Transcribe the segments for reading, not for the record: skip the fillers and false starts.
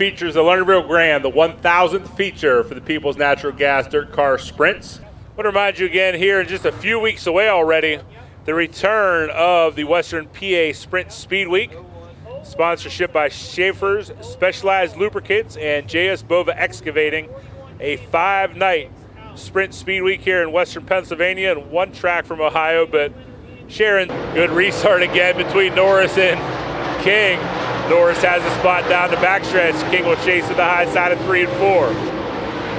features the Lernerville Grand, the 1,000th feature for the People's Natural Gas Dirt Car Sprints. I want to remind you again here, in just a few weeks away already, the return of the Western PA Sprint Speed Week. Sponsorship by Schaefer's Specialized Lubricants and JS Bova Excavating. A 5-night Sprint Speed Week here in Western Pennsylvania and one track from Ohio, but Sharon, good restart again between Norris and King. Norris has a spot down the backstretch. King will chase to the high side of 3 and 4.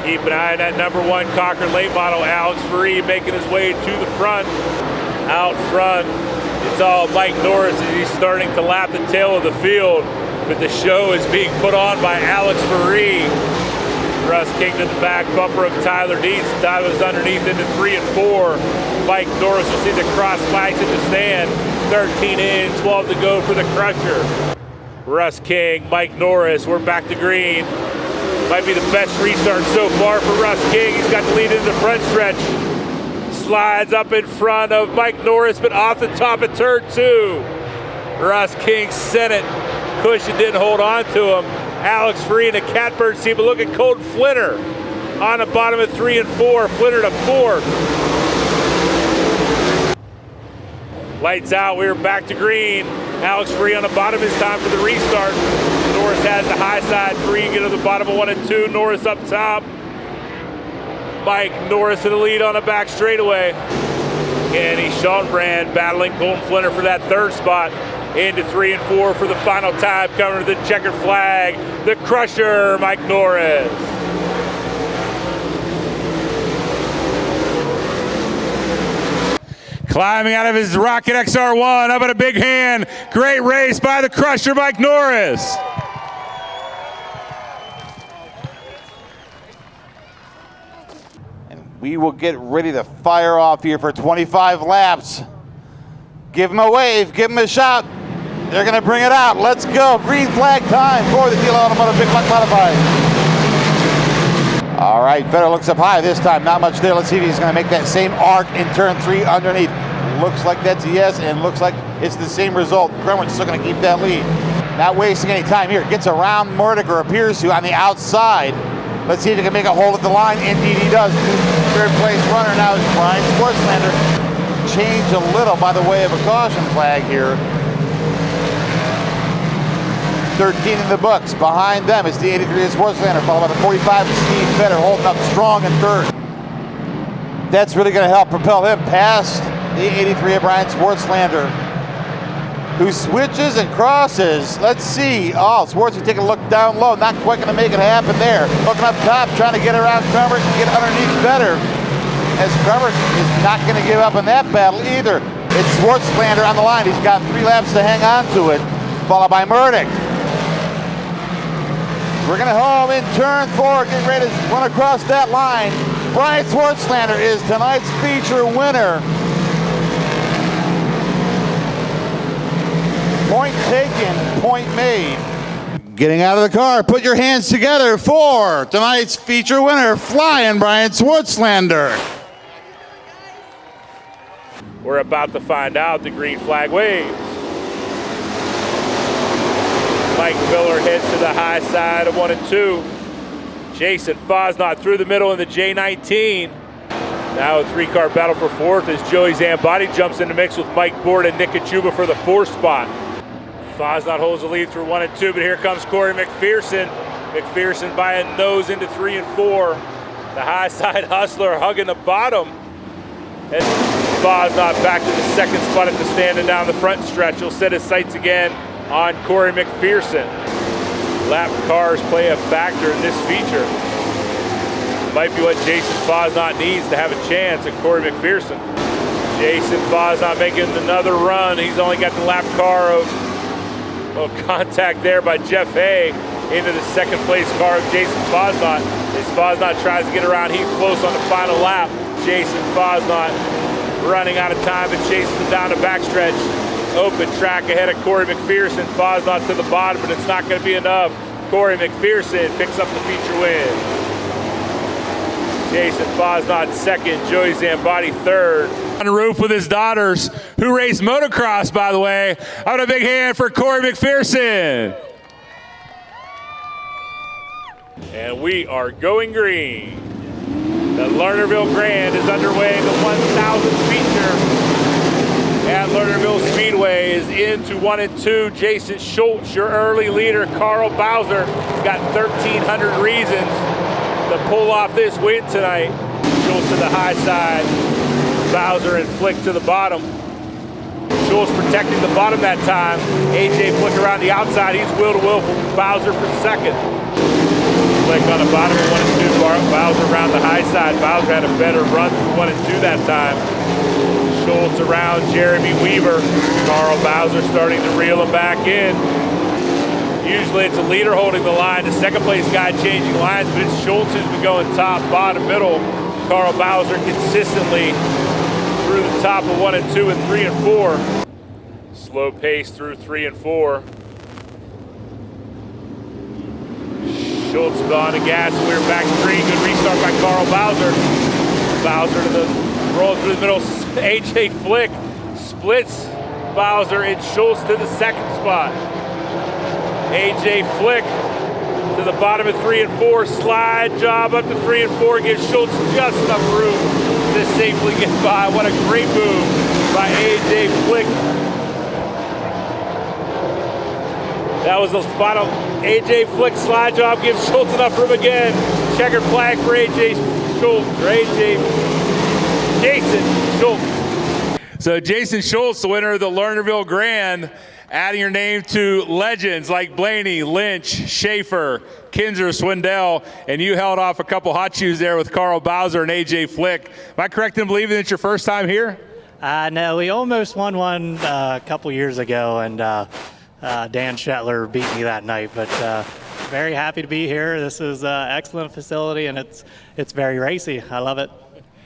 Keep an eye on that number 1 Cochran late model, Alex Faree, making his way to the front. Out front, it's all Mike Norris as he's starting to lap the tail of the field, but the show is being put on by Alex Faree. Russ King to the back bumper of Tyler Dietz. Tyler's underneath into 3 and 4. Mike Norris will see the cross flags in the stand. 13 in, 12 to go for the Crusher. Russ King, Mike Norris, we're back to green. Might be the best restart so far for Russ King. He's got the lead into the front stretch. Slides up in front of Mike Norris, but off the top of turn 2. Russ King sent it. Cushion didn't hold on to him. Alex Faree in a catbird seat, but look at Colton Flinner on the bottom of 3 and 4. Flinner to 4th. Lights out, we're back to green. Alex Faree on the bottom this time for the restart. Norris has the high side, Faree get to the bottom of 1 and 2. Norris up top. Mike Norris in the lead on the back straightaway. Kenny Schultz battling Colton Flinner for that 3rd spot. Into 3 and 4 for the final time, coming to the checkered flag. The Crusher, Mike Norris. Climbing out of his Rocket XR1, up at a big hand. Great race by the Crusher, Mike Norris. And we will get ready to fire off here for 25 laps. Give him a wave, give him a shout. They're going to bring it out. Let's go. Green flag time for the Dealer Automotive Big Block Modified. All right, Vedder looks up high this time. Not much there. Let's see if he's going to make that same arc in turn 3 underneath. Looks like that's a yes, and looks like it's the same result. Grunwald's still going to keep that lead. Not wasting any time here. Gets around Marburger, appears to, on the outside. Let's see if he can make a hold of the line. Indeed he does. 3rd place runner now is Brian Swartzlander. Change a little by the way of a caution flag here. 13 in the books. Behind them is the 83 of Swartzlander, followed by the 45 of Steve Vedder, holding up strong in 3rd. That's really going to help propel him past the 83 of Brian Swartzlander, who switches and crosses. Let's see. Oh, Swartz is taking a look down low. Not quite going to make it happen there. Looking up top, trying to get around Crummer and get underneath Vedder, as Crummer is not going to give up in that battle either. It's Swartzlander on the line. He's got 3 laps to hang on to it, followed by Murdoch. We're going to home in turn 4, getting ready to run across that line. Brian Swartzlander is tonight's feature winner. Point taken, point made. Getting out of the car, put your hands together for tonight's feature winner, Flying Brian Swartzlander. We're about to find out. The green flag waves. Mike Miller heads to the high side of 1 and 2. Jason Fosnot through the middle in the J19. Now a 3-car battle for 4th as Joey Zambati jumps in the mix with Mike Board and Nick Kachuba for the 4th spot. Fosnot holds the lead through 1 and 2, but here comes Corey McPerson. McPerson by a nose into 3 and 4. The high side hustler hugging the bottom. And Fosnot back to the 2nd spot at the stand and down the front stretch. He'll set his sights again on Corey McPerson. Lap cars play a factor in this feature. Might be what Jason Fosnot needs to have a chance at Corey McPerson. Jason Fosnot making another run. He's only got the lap car of contact there by Jeff Hay into the 2nd place car of Jason Fosnot. As Fosnot tries to get around Heath Close on the final lap. Jason Fosnot running out of time and chases him down the backstretch. Open track ahead of Corey McPerson. Fosnot to the bottom, but it's not going to be enough. Corey McPerson picks up the feature win. Jason Fosnot 2nd, Joey Zambati 3rd. On the roof with his daughters, who race motocross, by the way. Out a big hand for Corey McPerson. And we are going green. The Lernerville Grand is underway. The 1,000th feature at Lernerville Speedway is into 1 and 2. Jason Shultz, your early leader. Carl Bowser got 1,300 reasons to pull off this win tonight. Shultz to the high side. Bowser and Flick to the bottom. Shultz protecting the bottom that time. AJ Flick around the outside. He's wheel to wheel from Bowser for second. Flick on the bottom of 1 and 2. Bowser around the high side. Bowser had a better run through 1 and 2 that time. Shultz around Jeremy Weaver. Carl Bowser starting to reel him back in. Usually it's a leader holding the line, the second place guy changing lines, but it's Shultz who's been going top, bottom, middle. Carl Bowser consistently through the top of 1 and 2 and 3 and 4. Slow pace through 3 and 4. Shultz on the gas, and we're back to green. Good restart by Carl Bowser. Bowser to the roll through the middle. AJ Flick splits Bowser and Shultz to the second spot. AJ Flick to the bottom of 3 and 4. Slide job up to 3 and 4. Gives Shultz just enough room to safely get by. What a great move by AJ Flick. That was the final. AJ Flick slide job gives Shultz enough room again. Checkered flag for AJ Shultz, or Jason Shultz. So Jason Shultz, the winner of the Lernerville Grand, adding your name to legends like Blaney, Lynch, Schaefer, Kinzer, Swindell, and you held off a couple hot shoes there with Carl Bowser and AJ Flick. Am I correct in believing it's your first time here? No, we almost won one a couple years ago, and Dan Shetler beat me that night, but very happy to be here. This is an excellent facility, and it's very racy. I love it.